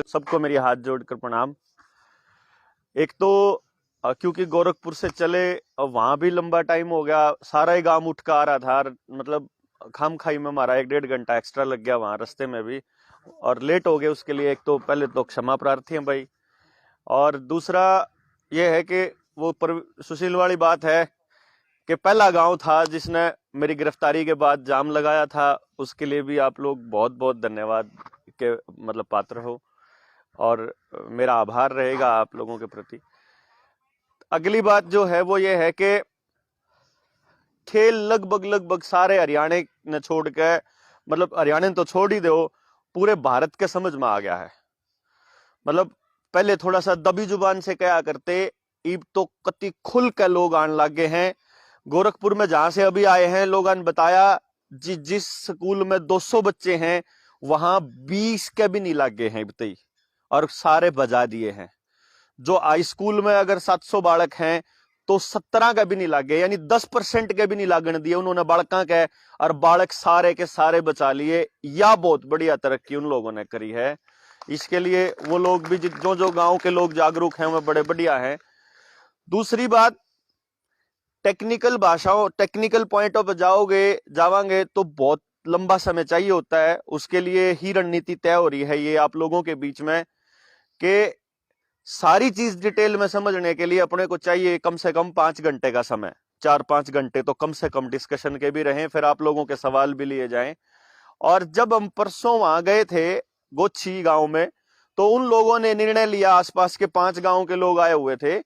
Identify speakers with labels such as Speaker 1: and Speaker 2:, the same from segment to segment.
Speaker 1: सबको मेरी हाथ जोड़कर प्रणाम। एक तो क्योंकि गोरखपुर से चले वहां भी लंबा टाइम हो गया, सारा ही गांव उठ कर आ रहा था, मतलब खाम खाई में हमारा 1-1.5 घंटा एक्स्ट्रा लग गया वहां रास्ते में भी, और लेट हो गए उसके लिए। एक तो पहले तो क्षमा प्रार्थी हैं भाई, और दूसरा ये है कि वो सुशील वाली बात है कि पहला गांव था जिसने मेरी गिरफ्तारी के बाद जाम लगाया था, उसके लिए भी आप लोग बहुत बहुत धन्यवाद के मतलब पात्र हो, और मेरा आभार रहेगा आप लोगों के प्रति। अगली बात जो है वो ये है कि खेल लगभग सारे हरियाणा ने छोड़ के, मतलब हरियाणा ने तो छोड़ ही दो, पूरे भारत के समझ में आ गया है। मतलब पहले थोड़ा सा दबी जुबान से कहा करते, अब तो कति खुल के लोग आने लगे हैं। गोरखपुर में जहां से अभी आए हैं लोगों ने बताया, जिस स्कूल में 200 बच्चे हैं वहां 20 के भी नहीं लगे हैं अब, और सारे बजा दिए हैं। जो हाई स्कूल में अगर 700 बालक हैं तो 17 का भी नहीं लागे, यानी 10% के भी नहीं लागण दिए उन्होंने बालका के, और बालक सारे के सारे बचा लिए। या बहुत बढ़िया तरक्की उन लोगों ने करी है। इसके लिए वो लोग भी, जो गांव के लोग जागरूक हैं, वो बड़े बढ़िया हैं। दूसरी बात, टेक्निकल भाषाओं, टेक्निकल पॉइंट ऑफ जावांगे तो बहुत लंबा समय चाहिए होता है। उसके लिए ही रणनीति तय हो रही है ये आप लोगों के बीच में, कि सारी चीज डिटेल में समझने के लिए अपने को चाहिए कम से कम 5 घंटे का समय। 4-5 घंटे तो कम से कम डिस्कशन के भी रहें, फिर आप लोगों के सवाल भी लिए जाएं। और जब हम परसों वहां गए थे गोच्छी गांव में, तो उन लोगों ने निर्णय लिया, आसपास के 5 गांव के लोग आए हुए थे,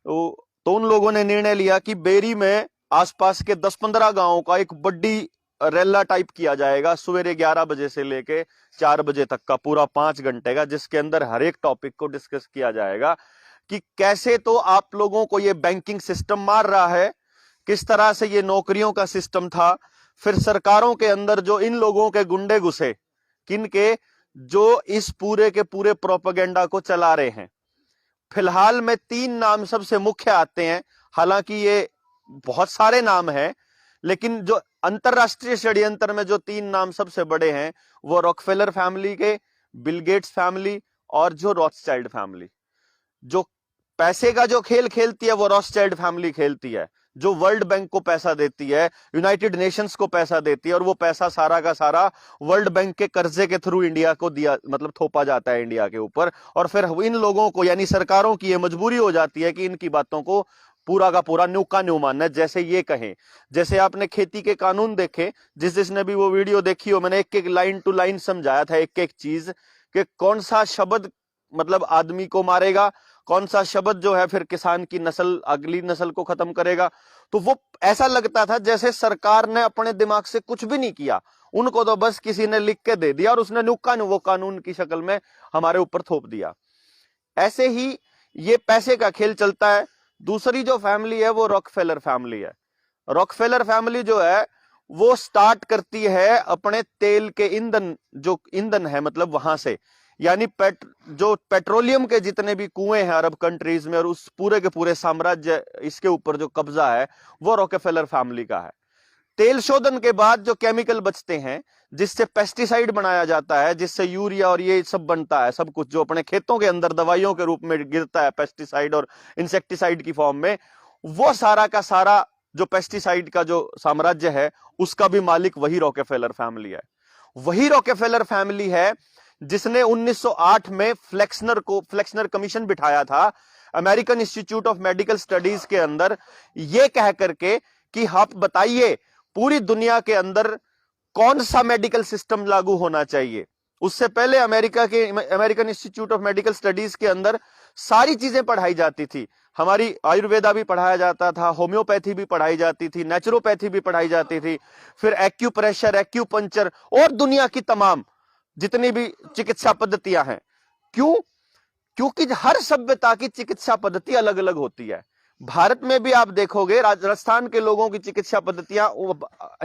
Speaker 1: तो उन लोगों ने निर्णय लिया कि बेरी में आसपास के 10-15 गांवों का एक बड़ी रेला टाइप किया जाएगा, सवेरे 11 बजे से लेके 4 बजे तक का पूरा 5 घंटे का, जिसके अंदर हर एक टॉपिक को डिस्कस किया जाएगा कि कैसे तो आप लोगों को ये बैंकिंग सिस्टम मार रहा है, किस तरह से ये नौकरियों का सिस्टम था, फिर सरकारों के अंदर जो इन लोगों के गुंडे घुसे, किनके, जो इस पूरे के पूरे प्रोपेगेंडा को चला रहे हैं। फिलहाल में 3 नाम सबसे मुख्य आते हैं, हालांकि ये बहुत सारे नाम हैं, लेकिन जो अंतरराष्ट्रीय षड्यंत्र में जो 3 नाम सबसे बड़े हैं वो रॉकफेलर फैमिली के, बिल गेट्स फैमिली, और जो रॉथस्चाइल्ड फैमिली। जो पैसे का जो खेल खेलती है वो रॉथस्चाइल्ड फैमिली खेलती है, जो वर्ल्ड बैंक को पैसा देती है, यूनाइटेड नेशंस को पैसा देती है, और वो पैसा सारा का सारा वर्ल्ड बैंक के कर्जे के थ्रू इंडिया को दिया, मतलब थोपा जाता है इंडिया के ऊपर। और फिर इन लोगों को, यानी सरकारों की ये मजबूरी हो जाती है कि इनकी बातों को पूरा का पूरा न्यू का न्यू मानना है। जैसे ये कहें, जैसे आपने खेती के कानून देखे, जिसने भी वो वीडियो देखी हो, मैंने एक एक लाइन टू लाइन समझाया था एक एक चीज, कि कौन सा शब्द मतलब आदमी को मारेगा, कौन सा शब्द जो है फिर किसान की नस्ल, अगली नस्ल को खत्म करेगा। तो वो ऐसा लगता था जैसे सरकार ने अपने दिमाग से कुछ भी नहीं किया, उनको तो बस किसी ने लिख के दे दिया और उसने नुक्का वो कानून की शक्ल में हमारे ऊपर थोप दिया। ऐसे ही ये पैसे का खेल चलता है। दूसरी जो फैमिली है वो रॉकफेलर फैमिली है। रॉकफेलर फैमिली जो है वो स्टार्ट करती है अपने तेल के ईंधन, जो ईंधन है मतलब वहां से, यानी जो पेट्रोलियम के जितने भी कुएं हैं अरब कंट्रीज में, और उस पूरे के पूरे साम्राज्य, इसके ऊपर जो कब्जा है वो रॉकफेलर फैमिली का है। तेल शोधन के बाद जो केमिकल बचते हैं, जिससे पेस्टिसाइड बनाया जाता है, जिससे यूरिया और ये सब बनता है, सब कुछ जो अपने खेतों के अंदर दवाइयों के रूप में गिरता है पेस्टिसाइड और इंसेक्टिसाइड की फॉर्म में, वो सारा का सारा जो पेस्टिसाइड का जो साम्राज्य है उसका भी मालिक वही रॉकफेलर फैमिली है। वही रॉकफेलर फैमिली है जिसने 1908 में फ्लेक्सनर कमीशन बिठाया था American institute of medical studies के अंदर, यह कह करके कि आप बताइए पूरी दुनिया के अंदर कौन सा मेडिकल सिस्टम लागू होना चाहिए। उससे पहले American institute of medical studies के अंदर सारी चीजें पढ़ाई जाती थी। हमारी आयुर्वेदा भी पढ़ाया जाता था, होम्योपैथी भी पढ़ाई जाती थी, नेचुरोपैथी भी पढ़ाई जाती थी, फिर एक्यूप्रेशर, एक्यूपंचर और दुनिया की तमाम जितनी भी चिकित्सा पद्धतियां हैं। क्यों? क्योंकि हर सभ्यता की चिकित्सा पद्धति अलग अलग होती है। भारत में भी आप देखोगे राजस्थान के लोगों की चिकित्सा पद्धतियां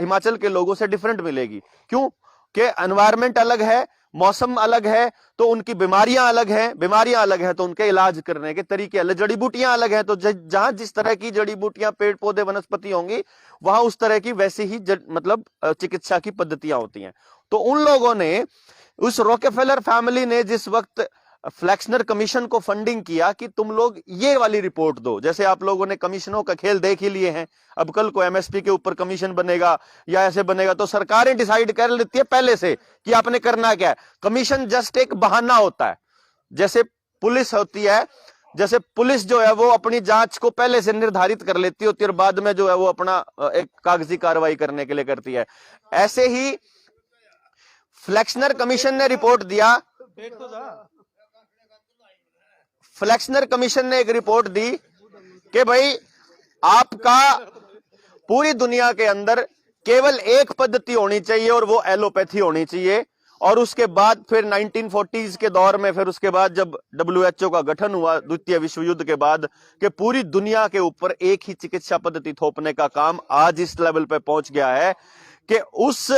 Speaker 1: हिमाचल के लोगों से डिफरेंट मिलेगी। क्यों? कि एनवायरमेंट अलग है, मौसम अलग है, तो उनकी बीमारियां अलग हैं तो उनके इलाज करने के तरीके अलग, जड़ी बूटियां अलग हैं, तो जहां जिस तरह की जड़ी बूटियां, पेड़ पौधे, वनस्पति होंगी वहां उस तरह की वैसी ही मतलब चिकित्सा की पद्धतियां होती हैं। तो उन लोगों ने, उस रॉकफेलर फैमिली ने जिस वक्त फ्लैक्सनर कमीशन को फंडिंग किया कि तुम लोग ये वाली रिपोर्ट दो। जैसे आप लोगों ने कमीशनों का खेल देख ही लिए हैं, अब कल को एमएसपी के ऊपर कमीशन बनेगा या ऐसे बनेगा तो सरकारें डिसाइड कर लेती है पहले से कि आपने करना क्या है। कमीशन जस्ट एक बहाना होता है, जैसे पुलिस होती है, जैसे पुलिस जो है वो अपनी जांच को पहले से निर्धारित कर लेती होती है और बाद में जो है वो अपना एक कागजी कार्रवाई करने के लिए करती है। ऐसे ही फ्लैक्सनर कमीशन ने रिपोर्ट दिया, फ्लैक्सनर कमीशन ने एक रिपोर्ट दी कि भाई आपका पूरी दुनिया के अंदर केवल एक पद्धति होनी चाहिए और वो एलोपैथी होनी चाहिए। और उसके बाद फिर 1940s के दौर में, फिर उसके बाद जब WHO का गठन हुआ द्वितीय विश्व युद्ध के बाद, कि पूरी दुनिया के ऊपर एक ही चिकित्सा पद्धति थोपने का काम आज इस लेवल पे पहुंच गया है कि उस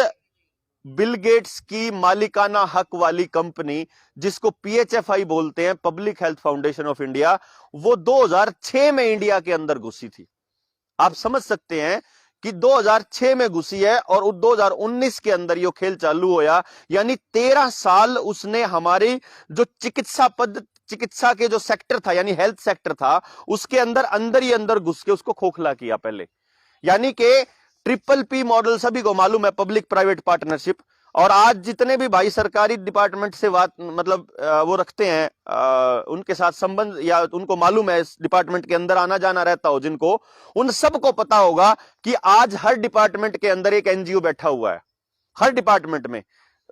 Speaker 1: बिल गेट्स की मालिकाना हक वाली कंपनी जिसको PHFI बोलते हैं, public health foundation of India, वो 2006 में इंडिया के अंदर घुसी थी। आप समझ सकते हैं कि 2006 में घुसी है और 2019 के अंदर ये खेल चालू होया, यानी 13 साल उसने हमारी जो चिकित्सा के जो सेक्टर था, यानी हेल्थ सेक्टर था, उसके अंदर ही अंदर घुस के उसको खोखला किया पहले। यानी कि PPP मॉडल सभी को मालूम है, पब्लिक प्राइवेट पार्टनरशिप। और आज जितने भी भाई सरकारी डिपार्टमेंट से बात मतलब वो रखते हैं, उनके साथ संबंध या उनको मालूम है इस डिपार्टमेंट के अंदर आना जाना रहता हो जिनको, उन सबको पता होगा कि आज हर डिपार्टमेंट के अंदर एक NGO बैठा हुआ है। हर डिपार्टमेंट में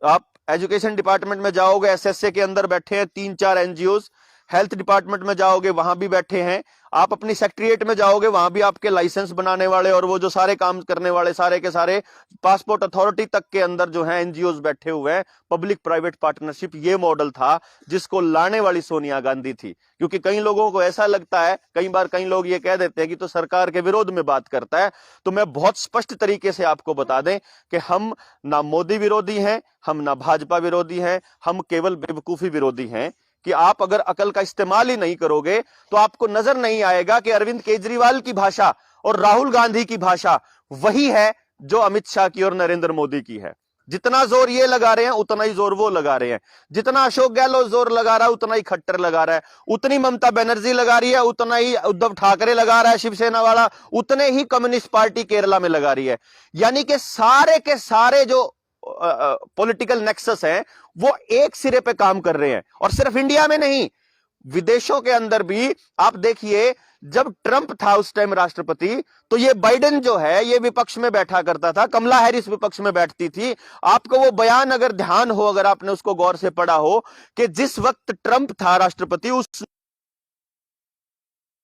Speaker 1: आप एजुकेशन डिपार्टमेंट में जाओगे, SSA के अंदर बैठे हैं 3-4 NGOs, हेल्थ डिपार्टमेंट में जाओगे वहां भी बैठे हैं, आप अपनी सेक्रेटरीट में जाओगे वहां भी आपके लाइसेंस बनाने वाले और वो जो सारे काम करने वाले सारे के सारे पासपोर्ट अथॉरिटी तक के अंदर जो है NGOs बैठे हुए हैं। पब्लिक प्राइवेट पार्टनरशिप ये मॉडल था जिसको लाने वाली सोनिया गांधी थी। क्योंकि कई लोगों को ऐसा लगता है, कई बार कई लोग ये कह देते हैं कि तो सरकार के विरोध में बात करता है, तो मैं बहुत स्पष्ट तरीके से आपको बता दें कि हम ना मोदी विरोधी हैं, हम ना भाजपा विरोधी हैं, हम केवल बेवकूफी विरोधी हैं। कि आप अगर अकल का इस्तेमाल ही नहीं करोगे तो आपको नजर नहीं आएगा कि अरविंद केजरीवाल की भाषा और राहुल गांधी की भाषा वही है जो अमित शाह की और नरेंद्र मोदी की है। जितना जोर ये लगा रहे हैं उतना ही जोर वो लगा रहे हैं, जितना अशोक गहलोत जोर लगा रहा है उतना ही खट्टर लगा रहा है, उतनी ममता बनर्जी लगा रही है उतना ही उद्धव ठाकरे लगा रहा है शिवसेना वाला, उतने ही कम्युनिस्ट पार्टी केरला में लगा रही है। यानी कि सारे के सारे जो पॉलिटिकल नेक्सस है वो एक सिरे पे काम कर रहे हैं। और सिर्फ इंडिया में नहीं, विदेशों के अंदर भी आप देखिए, जब ट्रंप था उस टाइम राष्ट्रपति, तो ये बाइडेन जो है ये विपक्ष में बैठा करता था, कमला हैरिस विपक्ष में बैठती थी। आपको वो बयान अगर ध्यान हो, अगर आपने उसको गौर से पढ़ा हो, कि जिस वक्त ट्रंप था राष्ट्रपति, उस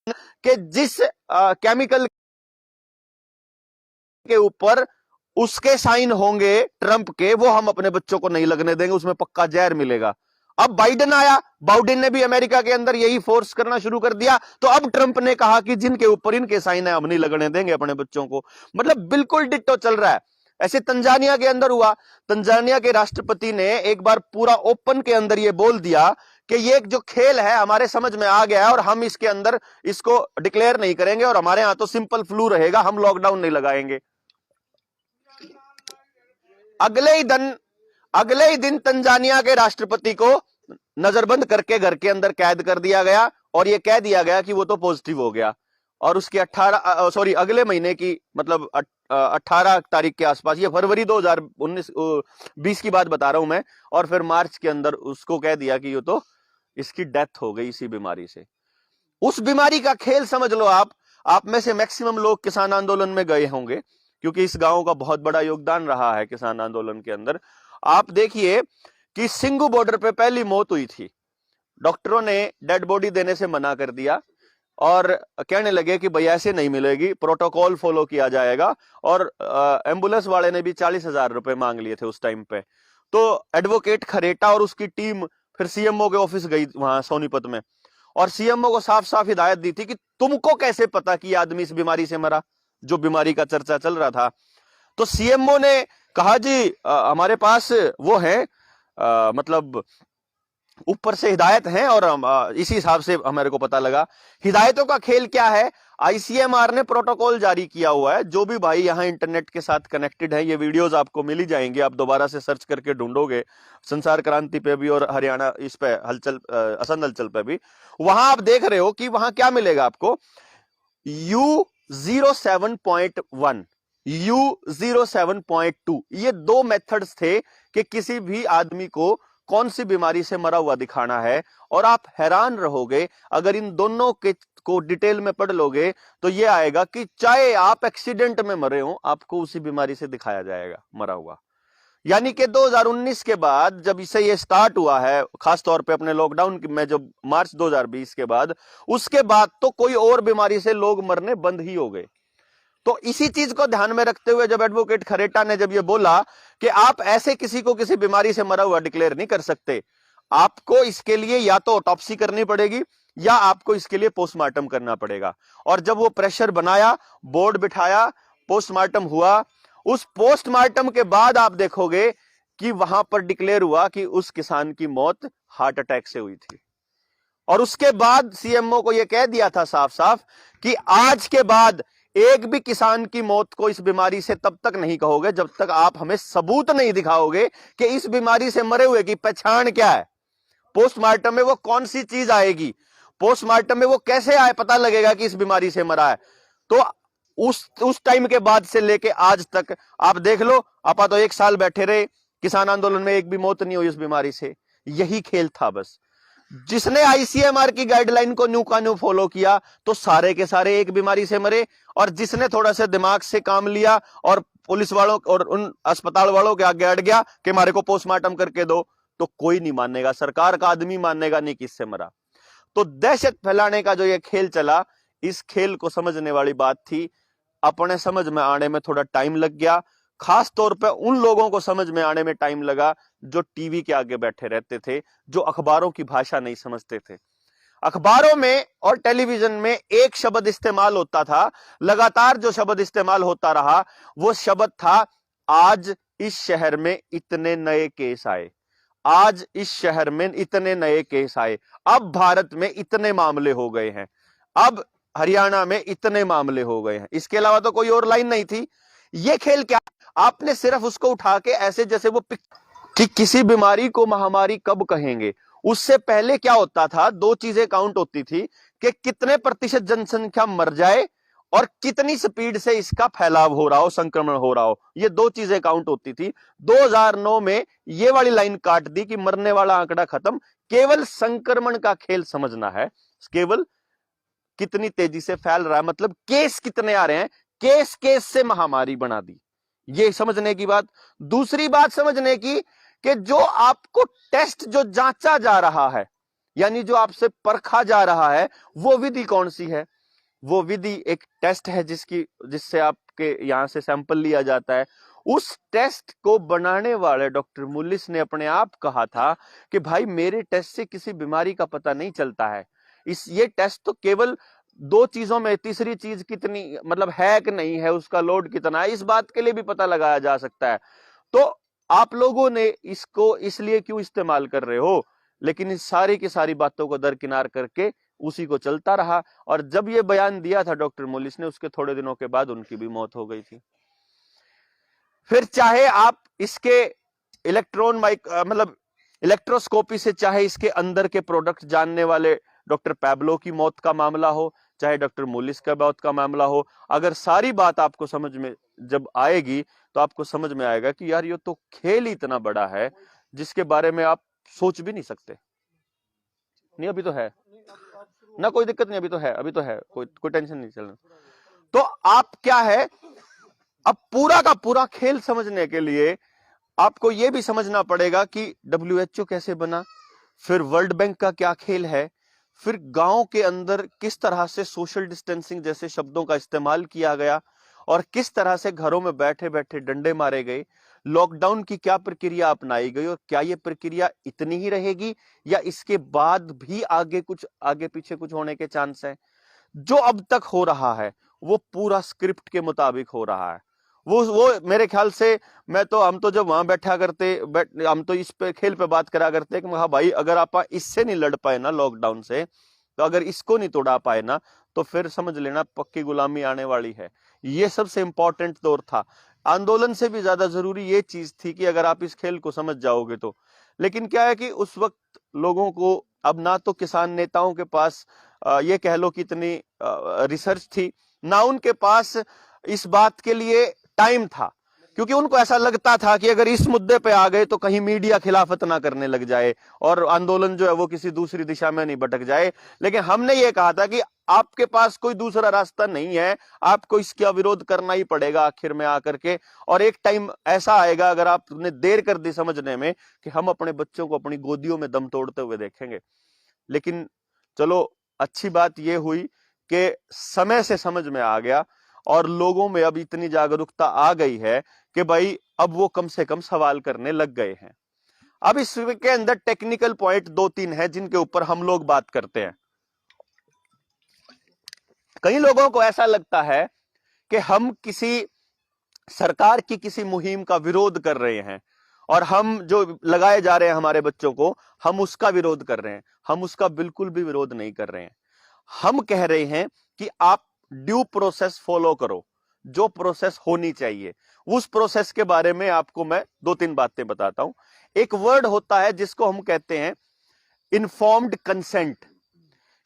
Speaker 1: के जिस केमिकल के ऊपर उसके साइन होंगे ट्रंप के, वो हम अपने बच्चों को नहीं लगने देंगे, उसमें पक्का जहर मिलेगा। अब बाइडेन आया, बाइडेन ने भी अमेरिका के अंदर यही फोर्स करना शुरू कर दिया, तो अब ट्रंप ने कहा कि जिनके ऊपर इनके साइन है हम नहीं लगने देंगे अपने बच्चों को। मतलब बिल्कुल डिट्टो चल रहा है। ऐसे तंजानिया के अंदर हुआ, तंजानिया के राष्ट्रपति ने एक बार पूरा ओपन के अंदर ये बोल दिया कि ये जो खेल है हमारे समझ में आ गया है और हम इसके अंदर इसको डिक्लेयर नहीं करेंगे और हमारे यहां तो सिंपल फ्लू रहेगा, हम लॉकडाउन नहीं लगाएंगे। अगले ही दिन तंजानिया के राष्ट्रपति को नजरबंद करके घर के अंदर कैद कर दिया गया और यह कह दिया गया कि वो तो पॉजिटिव हो गया। और उसके अगले महीने की मतलब 18 तारीख के आसपास, ये फरवरी 2019-20 की बात बता रहा हूं मैं, और फिर मार्च के अंदर उसको कह दिया कि ये तो इसकी डेथ हो गई इसी बीमारी से। उस बीमारी का खेल समझ लो आप में से मैक्सिमम लोग किसान आंदोलन में गए होंगे क्योंकि इस गांव का बहुत बड़ा योगदान रहा है किसान आंदोलन के अंदर। आप देखिए कि सिंगू बॉर्डर पे पहली मौत हुई थी, डॉक्टरों ने डेड बॉडी देने से मना कर दिया और कहने लगे कि भैया ऐसे नहीं मिलेगी, प्रोटोकॉल फॉलो किया जाएगा। और एम्बुलेंस वाले ने भी 40,000 रुपए मांग लिए थे उस टाइम पे। तो एडवोकेट खरेटा और उसकी टीम फिर CMO के ऑफिस गई वहां सोनीपत में, और CMO को साफ साफ हिदायत दी थी कि तुमको कैसे पता कि आदमी इस बीमारी से मरा, जो बीमारी का चर्चा चल रहा था। तो CMO ने कहा जी हमारे पास वो है मतलब ऊपर से हिदायत है और इसी हिसाब से हमारे को पता लगा। हिदायतों का खेल क्या है, आईसीएमआर ने प्रोटोकॉल जारी किया हुआ है। जो भी भाई यहां इंटरनेट के साथ कनेक्टेड है, ये वीडियोस आपको मिल ही जाएंगे, आप दोबारा से सर्च करके ढूंढोगे संसार क्रांति पे भी और हरियाणा इस पे हलचल असंध हलचल पे भी, वहां आप देख रहे हो कि वहां क्या मिलेगा आपको। U07.1, U07.2, ये दो मेथड्स थे कि किसी भी आदमी को कौन सी बीमारी से मरा हुआ दिखाना है। और आप हैरान रहोगे अगर इन दोनों के को डिटेल में पढ़ लोगे तो ये आएगा कि चाहे आप एक्सीडेंट में मरे हो, आपको उसी बीमारी से दिखाया जाएगा मरा हुआ। यानी कि 2019 के बाद जब इसे ये स्टार्ट हुआ है, खास तौर पे अपने लॉकडाउन में, जब मार्च 2020 के बाद, उसके बाद तो कोई और बीमारी से लोग मरने बंद ही हो गए। तो इसी चीज को ध्यान में रखते हुए जब एडवोकेट खरेटा ने जब ये बोला कि आप ऐसे किसी को किसी बीमारी से मरा हुआ डिक्लेयर नहीं कर सकते, आपको इसके लिए या तो ऑटोप्सी करनी पड़ेगी या आपको इसके लिए पोस्टमार्टम करना पड़ेगा। और जब वो प्रेशर बनाया, बोर्ड बिठाया, पोस्टमार्टम हुआ, उस पोस्टमार्टम के बाद आप देखोगे कि वहां पर डिक्लेयर हुआ कि उस किसान की मौत हार्ट अटैक से हुई थी। और उसके बाद सीएमओ को यह कह दिया था साफ साफ कि आज के बाद एक भी किसान की मौत को इस बीमारी से तब तक नहीं कहोगे जब तक आप हमें सबूत नहीं दिखाओगे कि इस बीमारी से मरे हुए की पहचान क्या है। पोस्टमार्टम में वो कौन सी चीज आएगी, पोस्टमार्टम में वो कैसे आए, पता लगेगा कि इस बीमारी से मरा है। तो उस टाइम के बाद से लेके आज तक आप देख लो, आपा तो 1 साल बैठे रहे, किसान आंदोलन में एक भी मौत नहीं हुई इस बीमारी से। यही खेल था बस। जिसने आईसीएमआर की गाइडलाइन को न्यू का न्यू फॉलो किया तो सारे के सारे एक बीमारी से मरे, और जिसने थोड़ा सा दिमाग से काम लिया और पुलिस वालों और उन अस्पताल वालों के आगे अड़ गया कि हमारे को पोस्टमार्टम करके दो, तो कोई नहीं मानेगा, सरकार का आदमी मानेगा नहीं किससे मरा। तो दहशत फैलाने का जो ये खेल चला, इस खेल को समझने वाली बात थी। अपने समझ में आने में थोड़ा टाइम लग गया, खास तौर पे उन लोगों को समझ में आने में टाइम लगा जो टीवी के आगे बैठे रहते थे, जो अखबारों की भाषा नहीं समझते थे। अखबारों में और टेलीविजन में एक शब्द इस्तेमाल होता था, लगातार जो शब्द इस्तेमाल होता रहा वो शब्द था, आज इस शहर में इतने नए केस आए, आज इस शहर में इतने नए केस आए, अब भारत में इतने मामले हो गए हैं, अब हरियाणा में इतने मामले हो गए हैं। इसके अलावा तो कोई और लाइन नहीं थी। ये खेल क्या, आपने सिर्फ उसको उठा के ऐसे जैसे वो कि किसी बीमारी को महामारी कब कहेंगे। उससे पहले क्या होता था, दो चीजें काउंट होती थी कि कितने प्रतिशत जनसंख्या मर जाए और कितनी स्पीड से इसका फैलाव हो रहा हो, संक्रमण हो रहा हो, ये दो चीजें काउंट होती थी। 2009 में ये वाली लाइन काट दी कि मरने वाला आंकड़ा खत्म, केवल संक्रमण का खेल समझना है, केवल कितनी तेजी से फैल रहा है, मतलब केस कितने आ रहे हैं, केस केस से महामारी बना दी, ये समझने की बात। दूसरी बात समझने की कि जो आपको टेस्ट जो जांचा जा रहा है, यानी जो आपसे परखा जा रहा है, वो विधि कौन सी है। वो विधि एक टेस्ट है जिससे आपके यहां से सैंपल लिया जाता है। उस टेस्ट को बनाने वाले डॉक्टर मुलिस ने अपने आप कहा था कि भाई मेरे टेस्ट से किसी बीमारी का पता नहीं चलता है, ये टेस्ट तो केवल दो चीजों में, तीसरी चीज कितनी मतलब है कि नहीं है, उसका लोड कितना है, इस बात के लिए भी पता लगाया जा सकता है। तो आप लोगों ने इसको इसलिए क्यों इस्तेमाल कर रहे हो, लेकिन इस सारी की सारी बातों को दरकिनार करके उसी को चलता रहा। और जब ये बयान दिया था डॉक्टर मुलिस ने, उसके थोड़े दिनों के बाद उनकी भी मौत हो गई थी। फिर चाहे आप इसके मतलब इलेक्ट्रोस्कोपी से, चाहे इसके अंदर के प्रोडक्ट जानने वाले डॉक्टर पैब्लो की मौत का मामला हो, चाहे डॉक्टर मुलिस का मौत का मामला हो, अगर सारी बात आपको समझ में जब आएगी तो आपको समझ में आएगा कि यार ये तो खेल ही इतना बड़ा है जिसके बारे में आप सोच भी नहीं सकते। नहीं अभी तो है ना, कोई दिक्कत नहीं, अभी तो है, कोई टेंशन नहीं चलना। तो आप क्या है, अब पूरा का पूरा खेल समझने के लिए आपको यह भी समझना पड़ेगा कि WHO कैसे बना, फिर वर्ल्ड बैंक का क्या खेल है, फिर गांव के अंदर किस तरह से सोशल डिस्टेंसिंग जैसे शब्दों का इस्तेमाल किया गया और किस तरह से घरों में बैठे बैठे डंडे मारे गए, लॉकडाउन की क्या प्रक्रिया अपनाई गई और क्या यह प्रक्रिया इतनी ही रहेगी या इसके बाद भी आगे पीछे कुछ होने के चांस है। जो अब तक हो रहा है वो पूरा स्क्रिप्ट के मुताबिक हो रहा है। वो मेरे ख्याल से हम तो जब वहां बैठा करते हम तो इस पे खेल पे बात करा करते कि हाँ भाई अगर आप इससे नहीं लड़ पाए ना लॉकडाउन से, तो अगर इसको नहीं तोड़ा पाए ना, तो फिर समझ लेना पक्की गुलामी आने वाली है। ये सबसे इंपॉर्टेंट दौर था। आंदोलन से भी ज्यादा जरूरी ये चीज थी कि अगर आप इस खेल को समझ जाओगे तो। लेकिन क्या है कि उस वक्त लोगों को अब ना तो किसान नेताओं के पास ये कह लो कि इतनी रिसर्च थी, ना उनके पास इस बात के लिए टाइम था, क्योंकि उनको ऐसा लगता था कि अगर इस मुद्दे पे आ गए तो कहीं मीडिया खिलाफत ना करने लग जाए और आंदोलन जो है वो किसी दूसरी दिशा में नहीं भटक जाए। लेकिन हमने ये कहा था कि आपके पास कोई दूसरा रास्ता नहीं है, आपको इसका विरोध करना ही पड़ेगा आखिर में आकर के। और एक टाइम ऐसा आएगा, अगर आपने देर कर दी समझने में, कि हम अपने बच्चों को अपनी गोदियों में दम तोड़ते हुए देखेंगे। लेकिन चलो, अच्छी बात यह हुई कि समय से समझ में आ गया और लोगों में अब इतनी जागरूकता आ गई है कि भाई अब वो कम से कम सवाल करने लग गए हैं। अब इसके अंदर टेक्निकल पॉइंट 2-3 हैं जिनके ऊपर हम लोग बात करते हैं। कई लोगों को ऐसा लगता है कि हम किसी सरकार की किसी मुहिम का विरोध कर रहे हैं और हम जो लगाए जा रहे हैं हमारे बच्चों को, हम उसका विरोध कर रहे हैं। हम उसका बिल्कुल भी विरोध नहीं कर रहे हैं। हम कह रहे हैं कि आप ड्यू प्रोसेस फॉलो करो, जो प्रोसेस होनी चाहिए। उस प्रोसेस के बारे में आपको मैं 2-3 बातें बताता हूं। एक वर्ड होता है जिसको हम कहते हैं इन्फॉर्म्ड कंसेंट।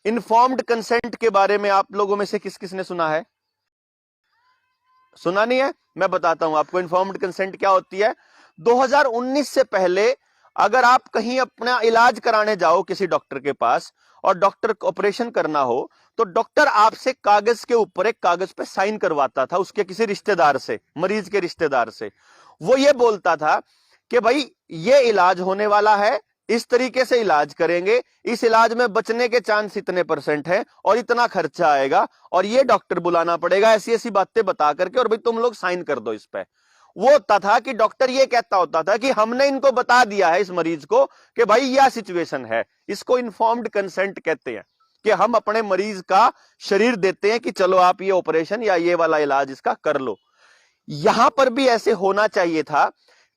Speaker 1: इन्फॉर्म्ड कंसेंट के बारे में आप लोगों में से किस किस ने सुना है? सुना नहीं है? मैं बताता हूं आपको इन्फॉर्म्ड कंसेंट क्या होती है। 2019 से पहले अगर आप कहीं अपना इलाज कराने जाओ किसी डॉक्टर के पास और डॉक्टर को ऑपरेशन करना हो, तो डॉक्टर आपसे कागज के ऊपर एक कागज पे साइन करवाता था, उसके किसी रिश्तेदार से, मरीज के रिश्तेदार से। वो ये बोलता था कि भाई ये इलाज होने वाला है, इस तरीके से इलाज करेंगे, इस इलाज में बचने के चांस इतने % है और इतना खर्चा आएगा और ये डॉक्टर बुलाना पड़ेगा, ऐसी ऐसी बातें बता करके, और भाई तुम लोग साइन कर दो इस पे। वो होता था कि डॉक्टर ये कहता होता था कि हमने इनको बता दिया है इस मरीज को कि भाई यह सिचुएशन है। इसको इन्फॉर्म्ड कंसेंट कहते हैं कि हम अपने मरीज का शरीर देते हैं कि चलो आप ये ऑपरेशन या ये वाला इलाज इसका कर लो। यहां पर भी ऐसे होना चाहिए था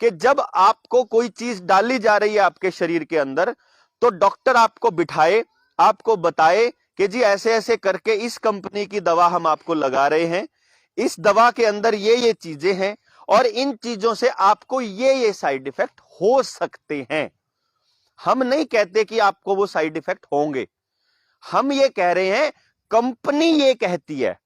Speaker 1: कि जब आपको कोई चीज डाली जा रही है आपके शरीर के अंदर, तो डॉक्टर आपको बिठाए, आपको बताए कि जी ऐसे ऐसे करके इस कंपनी की दवा हम आपको लगा रहे हैं, इस दवा के अंदर ये चीजें हैं और इन चीजों से आपको ये साइड इफेक्ट हो सकते हैं। हम नहीं कहते कि आपको वो साइड इफेक्ट होंगे, हम ये कह रहे हैं कंपनी ये कहती है।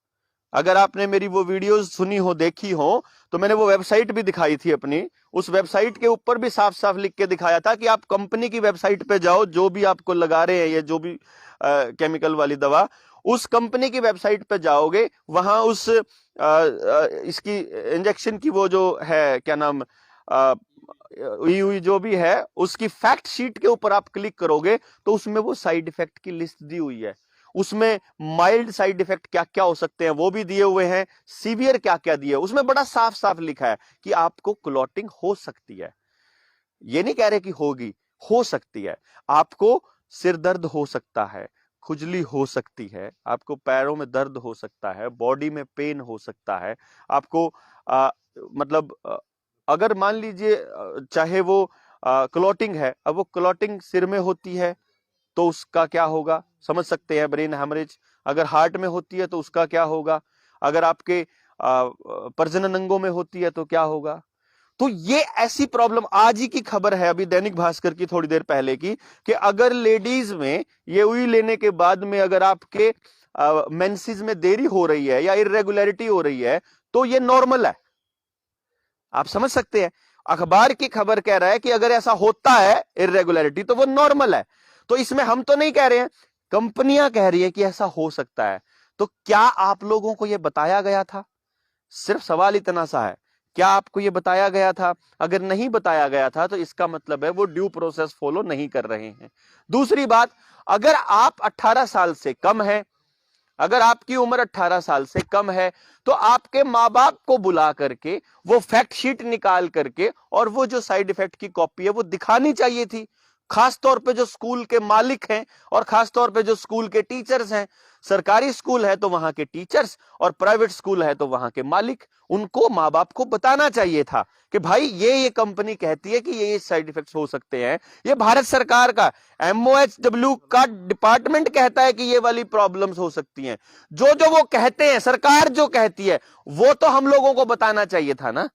Speaker 1: अगर आपने मेरी वो वीडियोस सुनी हो, देखी हो, तो मैंने वो वेबसाइट भी दिखाई थी अपनी। उस वेबसाइट के ऊपर भी साफ साफ लिख के दिखाया था कि आप कंपनी की वेबसाइट पे जाओ, जो भी आपको लगा रहे हैं ये जो भी केमिकल वाली दवा, उस कंपनी की वेबसाइट पे जाओगे, वहां उस इसकी इंजेक्शन की वो जो है क्या नाम हुई जो भी है, उसकी फैक्ट शीट के ऊपर आप क्लिक करोगे तो उसमें वो साइड इफेक्ट की लिस्ट दी हुई है। उसमें माइल्ड साइड इफेक्ट क्या क्या हो सकते हैं वो भी दिए हुए हैं, सीवियर क्या क्या दिए, उसमें बड़ा साफ साफ लिखा है कि आपको क्लॉटिंग हो सकती है। ये नहीं कह रहे कि होगी, हो सकती है। आपको सिर दर्द हो सकता है, खुजली हो सकती है, आपको पैरों में दर्द हो सकता है, बॉडी में पेन हो सकता है, आपको मतलब अगर मान लीजिए चाहे वो क्लॉटिंग है, अब वो क्लॉटिंग सिर में होती है तो उसका क्या होगा, समझ सकते हैं, ब्रेन हेमरेज। अगर हार्ट में होती है तो उसका क्या होगा, अगर आपके प्रजनन अंगों में होती है तो क्या होगा। तो ये ऐसी प्रॉब्लम, आज ही की खबर है अभी दैनिक भास्कर की थोड़ी देर पहले की, कि अगर लेडीज में ये हुई लेने के बाद में अगर आपके मेंसेस में देरी हो रही है या इरेगुलरिटी हो रही है तो ये नॉर्मल है। आप समझ सकते हैं, अखबार की खबर कह रहा है कि अगर ऐसा होता है इरेगुलरिटी तो वो नॉर्मल है। तो इसमें हम तो नहीं कह रहे हैं, कंपनियां कह रही है कि ऐसा हो सकता है। तो क्या आप लोगों को यह बताया गया था? सिर्फ सवाल इतना सा है, क्या आपको यह बताया गया था? अगर नहीं बताया गया था तो इसका मतलब है वो ड्यू प्रोसेस फॉलो नहीं कर रहे हैं। दूसरी बात, अगर आप 18 साल से कम है, अगर आपकी उम्र 18 साल से कम है, तो आपके मां बाप को बुला करके वो फैक्ट शीट निकाल करके और वो जो साइड इफेक्ट की कॉपी है वो दिखानी चाहिए थी। खास तौर पे जो स्कूल के मालिक हैं और खास तौर पे जो स्कूल के टीचर्स हैं। सरकारी स्कूल है तो वहां के टीचर्स और प्राइवेट स्कूल है तो वहां के मालिक, उनको माँ बाप को बताना चाहिए था कि भाई ये कंपनी कहती है कि ये साइड इफेक्ट्स हो सकते हैं। ये भारत सरकार का MOHW का डिपार्टमेंट कहता है कि ये वाली प्रॉब्लम्स हो सकती हैं। जो जो वो कहते हैं, सरकार जो कहती है वो तो हम लोगों को बताना चाहिए था ना।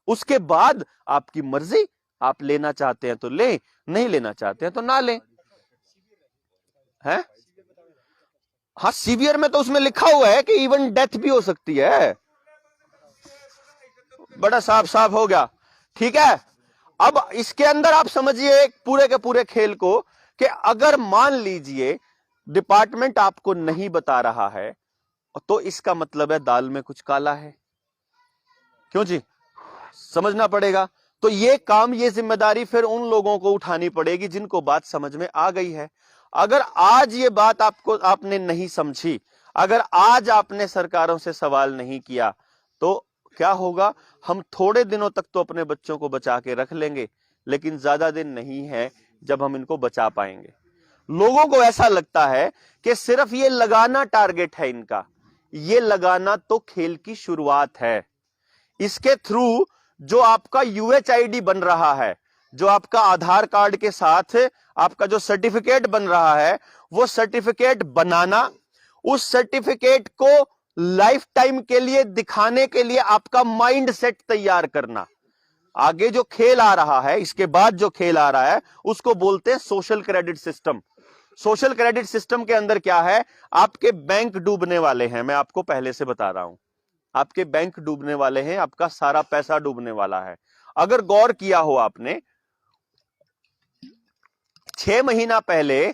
Speaker 1: उसके बाद आपकी मर्जी, आप लेना चाहते हैं तो ले, नहीं लेना चाहते हैं तो ना ले। है हाँ, सीवियर में तो उसमें लिखा हुआ है कि इवन डेथ भी हो सकती है। बड़ा साफ साफ हो गया, ठीक है। अब इसके अंदर आप समझिए पूरे के पूरे खेल को कि अगर मान लीजिए डिपार्टमेंट आपको नहीं बता रहा है तो इसका मतलब है दाल में कुछ काला है। क्यों जी, समझना पड़ेगा। तो ये काम, ये जिम्मेदारी फिर उन लोगों को उठानी पड़ेगी जिनको बात समझ में आ गई है। अगर आज ये बात आपने नहीं समझी, अगर आज आपने सरकारों से सवाल नहीं किया तो क्या होगा? हम थोड़े दिनों तक तो अपने बच्चों को बचा के रख लेंगे, लेकिन ज्यादा दिन नहीं है जब हम इनको बचा पाएंगे। लोगों को ऐसा लगता है कि सिर्फ ये लगाना टारगेट है इनका। ये लगाना तो खेल की शुरुआत है। इसके थ्रू जो आपका UHID बन रहा है, जो आपका आधार कार्ड के साथ आपका जो सर्टिफिकेट बन रहा है, वो सर्टिफिकेट बनाना, उस सर्टिफिकेट को लाइफ टाइम के लिए दिखाने के लिए आपका माइंड सेट तैयार करना। आगे जो खेल आ रहा है, इसके बाद जो खेल आ रहा है, उसको बोलते हैं social credit system. Social credit system के अंदर क्या है? आपके बैंक डूबने वाले हैं, मैं आपको पहले से बता रहा हूं। आपके बैंक डूबने वाले हैं, आपका सारा पैसा डूबने वाला है। अगर गौर किया हो आपने, 6 महीना पहले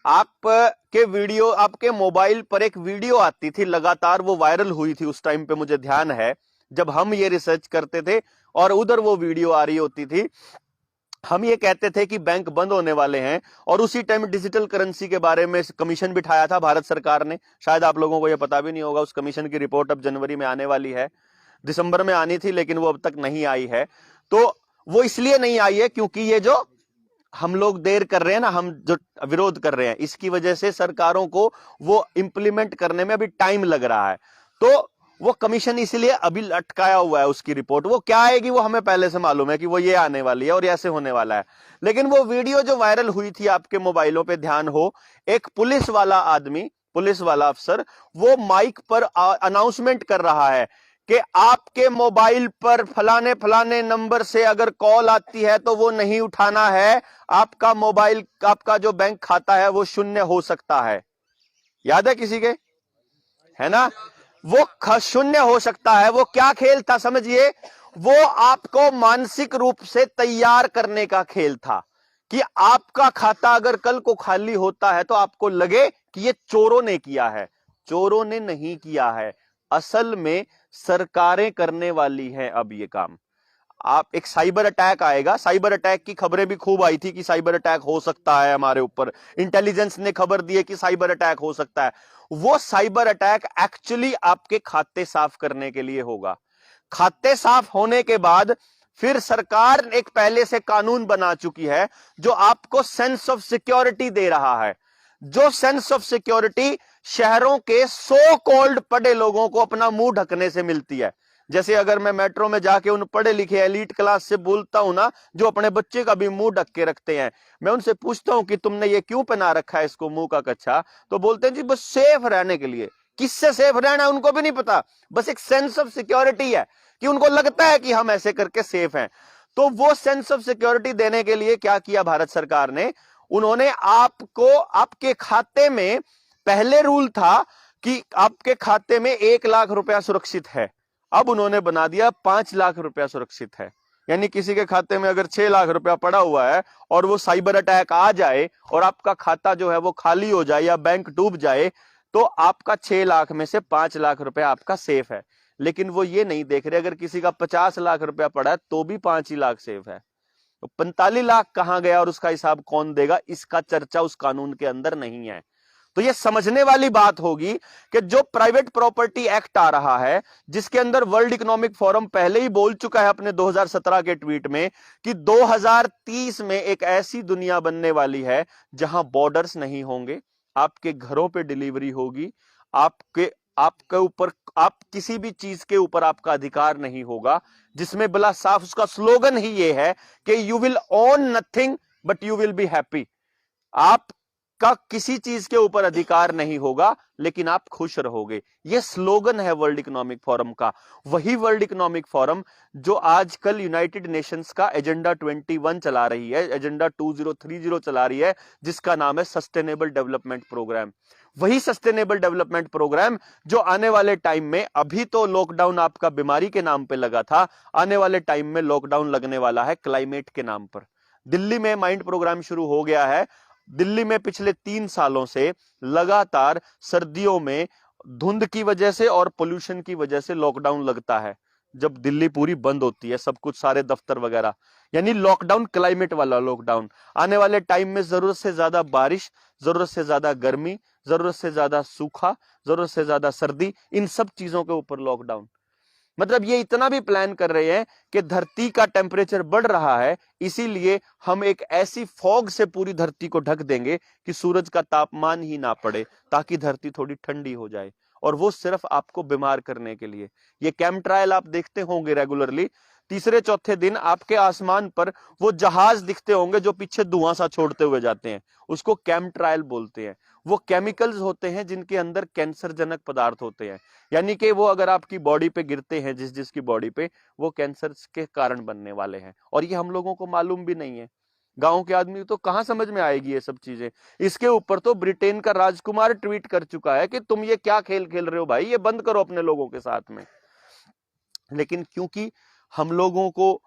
Speaker 1: आपके वीडियो, आपके मोबाइल पर एक वीडियो आती थी, लगातार वो वायरल हुई थी। उस टाइम पे मुझे ध्यान है जब हम ये रिसर्च करते थे और उधर वो वीडियो आ रही होती थी, हम ये कहते थे कि बैंक बंद होने वाले हैं। और उसी टाइम डिजिटल करेंसी के बारे में कमीशन बिठाया था भारत सरकार ने। शायद आप लोगों को यह पता भी नहीं होगा, उस कमीशन की रिपोर्ट अब जनवरी में आने वाली है। दिसंबर में आनी थी लेकिन वो अब तक नहीं आई है। तो वो इसलिए नहीं आई है क्योंकि ये जो हम लोग देर कर रहे हैं ना, हम जो विरोध कर रहे हैं, इसकी वजह से सरकारों को वो इंप्लीमेंट करने में अभी टाइम लग रहा है। तो वो कमीशन इसलिए अभी लटकाया हुआ है। उसकी रिपोर्ट वो क्या आएगी वो हमें पहले से मालूम है कि वो ये आने वाली है और ऐसे होने वाला है। लेकिन वो वीडियो जो वायरल हुई थी, आपके मोबाइलों पे ध्यान हो, एक पुलिस वाला आदमी, पुलिस वाला अफसर, वो माइक पर अनाउंसमेंट कर रहा है कि आपके मोबाइल पर फलाने फलाने नंबर से अगर कॉल आती है तो वो नहीं उठाना है। आपका मोबाइल, आपका जो बैंक खाता है वो शून्य हो सकता है। याद है किसी के? है ना? वो शून्य हो सकता है। वो क्या खेल था समझिए? वो आपको मानसिक रूप से तैयार करने का खेल था कि आपका खाता अगर कल को खाली होता है तो आपको लगे कि ये चोरों ने किया है। चोरों ने नहीं किया है, असल में सरकारें करने वाली हैं अब ये काम। आप एक साइबर अटैक आएगा, साइबर अटैक की खबरें भी खूब आई थी कि साइबर अटैक हो सकता है हमारे ऊपर, इंटेलिजेंस ने खबर दी है कि साइबर अटैक हो सकता है। वो साइबर अटैक एक्चुअली आपके खाते साफ करने के लिए होगा। खाते साफ होने के बाद फिर सरकार एक पहले से कानून बना चुकी है जो आपको सेंस ऑफ सिक्योरिटी दे रहा है। जो सेंस ऑफ सिक्योरिटी शहरों के सो कॉल्ड पढ़े लोगों को अपना मुंह ढकने से मिलती है। जैसे अगर मैं मेट्रो में जाके उन पढ़े लिखे एलीट क्लास से बोलता हूं ना, जो अपने बच्चे का भी मुंह ढक के रखते हैं, मैं उनसे पूछता हूं कि तुमने ये क्यों पहना रखा है इसको, मुंह का कच्छा, तो बोलते हैं जी बस सेफ रहने के लिए। किससे सेफ रहना है उनको भी नहीं पता, बस एक सेंस ऑफ सिक्योरिटी है कि उनको लगता है कि हम ऐसे करके सेफ हैं। तो वो सेंस ऑफ सिक्योरिटी देने के लिए क्या किया भारत सरकार ने? उन्होंने आपको, आपके खाते में, पहले रूल था कि आपके खाते में 1 लाख रुपया सुरक्षित है, अब उन्होंने बना दिया 5 लाख रुपया सुरक्षित है। यानी किसी के खाते में अगर 6 लाख रुपया पड़ा हुआ है और वो साइबर अटैक आ जाए और आपका खाता जो है वो खाली हो जाए या बैंक डूब जाए, तो आपका 6 लाख में से 5 लाख रुपया आपका सेफ है। लेकिन वो ये नहीं देख रहे, अगर किसी का 50 लाख रुपया पड़ा है तो भी 5 ही लाख सेफ है। तो 45 लाख कहां गया और उसका हिसाब कौन देगा, इसका चर्चा उस कानून के अंदर नहीं है। तो ये समझने वाली बात होगी कि जो प्राइवेट प्रॉपर्टी एक्ट आ रहा है, जिसके अंदर वर्ल्ड इकोनॉमिक फोरम पहले ही बोल चुका है अपने 2017 के ट्वीट में कि 2030 में एक ऐसी दुनिया बनने वाली है जहां बॉर्डर्स नहीं होंगे, आपके घरों पे डिलीवरी होगी, आपके ऊपर आप किसी भी चीज के ऊपर आपका अधिकार नहीं होगा, जिसमें बड़ा साफ उसका स्लोगन ही ये है कि you will own nothing but you will be happy. आपका किसी चीज के ऊपर अधिकार नहीं होगा लेकिन आप खुश रहोगे। यह स्लोगन है वर्ल्ड इकोनॉमिक फोरम का। वही वर्ल्ड इकोनॉमिक फोरम जो आजकल यूनाइटेड नेशंस का एजेंडा 21 चला रही है, एजेंडा 2030 चला रही है, जिसका नाम है सस्टेनेबल डेवलपमेंट प्रोग्राम। वही सस्टेनेबल डेवलपमेंट प्रोग्राम जो आने वाले टाइम में, अभी तो लॉकडाउन आपका बीमारी के नाम पे लगा था, आने वाले टाइम में लॉकडाउन लगने वाला है क्लाइमेट के नाम पर। दिल्ली में माइंड प्रोग्राम शुरू हो गया है। दिल्ली में पिछले 3 सालों से लगातार सर्दियों में धुंध की वजह से और पोल्यूशन की वजह से लॉकडाउन लगता है, जब दिल्ली पूरी बंद होती है, सब कुछ, सारे दफ्तर वगैरह, यानी लॉकडाउन क्लाइमेट वाला लॉकडाउन। आने वाले टाइम में जरूरत से ज्यादा बारिश, जरूरत से ज्यादा गर्मी, जरूरत से ज्यादा सूखा, जरूरत से ज्यादा सर्दी, इन सब चीजों के ऊपर लॉकडाउन। मतलब ये इतना भी प्लान कर रहे हैं कि धरती का टेम्परेचर बढ़ रहा है, इसीलिए हम एक ऐसी फॉग से पूरी धरती को ढक देंगे कि सूरज का तापमान ही ना पड़े, ताकि धरती थोड़ी ठंडी हो जाए, और वो सिर्फ आपको बीमार करने के लिए। ये कैम ट्रायल आप देखते होंगे रेगुलरली, तीसरे चौथे दिन आपके आसमान पर वो जहाज दिखते होंगे जो पीछे धुआं सा छोड़ते हुए जाते हैं, उसको कैम ट्रायल बोलते हैं। वो केमिकल्स होते हैं जिनके अंदर कैंसर जनक पदार्थ होते हैं, यानी कि वो अगर आपकी बॉडी पे गिरते हैं, जिसकी बॉडी पे, वो कैंसर के कारण बनने वाले हैं, और ये हम लोगों को मालूम भी नहीं है। गांव के आदमी तो कहां समझ में आएगी ये सब चीजें। इसके ऊपर तो ब्रिटेन का राजकुमार ट्वीट कर चुका है कि तुम ये क्या खेल खेल रहे हो भाई, ये बंद करो अपने लोगों के साथ में। लेकिन क्योंकि हम लोगों को,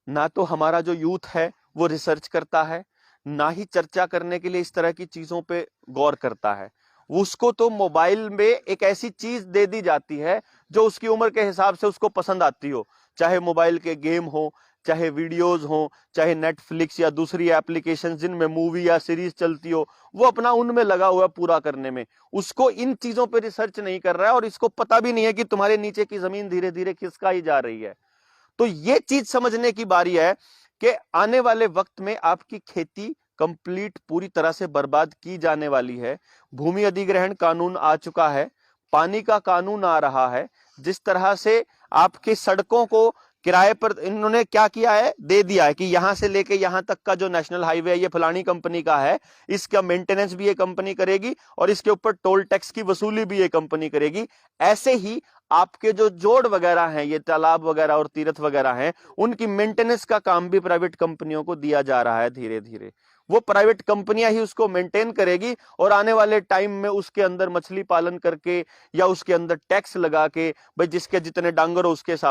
Speaker 1: ना तो हमारा जो यूथ है वो रिसर्च करता है, ना ही चर्चा करने के लिए इस तरह की चीजों पे गौर करता है, उसको तो मोबाइल में एक ऐसी चीज दे दी जाती है जो उसकी उम्र के हिसाब से उसको पसंद आती हो, चाहे मोबाइल के गेम हो, चाहे वीडियोस हो, चाहे नेटफ्लिक्स या दूसरी एप्लीकेशन जिनमें मूवी या सीरीज चलती हो, वो अपना उनमें लगा हुआ पूरा करने में। उसको इन चीजों पे रिसर्च नहीं कर रहा है, और इसको पता भी नहीं है कि तुम्हारे नीचे की जमीन धीरे धीरे खिसका ही जा रही है। तो ये चीज समझने की बारी है कि आने वाले वक्त में आपकी खेती कंप्लीट पूरी तरह से बर्बाद की जाने वाली है। भूमि अधिग्रहण कानून आ चुका है, पानी का कानून आ रहा है, जिस तरह से आपकी सड़कों को किराए पर इन्होंने क्या किया है, दे दिया है कि यहां से लेके यहां तक का जो नेशनल हाईवे है ये फलानी कंपनी का है, इसका मेंटेनेंस भी ये कंपनी करेगी और इसके ऊपर टोल टैक्स की वसूली भी ये कंपनी करेगी। ऐसे ही आपके जो जोड़ वगैरह हैं, ये तालाब वगैरह और तीर्थ वगैरह हैं, उनकी मेंटेनेंस का काम भी प्राइवेट कंपनियों को दिया जा रहा है। धीरे धीरे वो प्राइवेट कंपनियां ही उसको मेंटेन करेगी, और आने वाले टाइम में उसके अंदर मछली पालन करके या उसके अंदर टैक्स लगा के, भाई जिसके जितने डांगर हो उसके हिसाब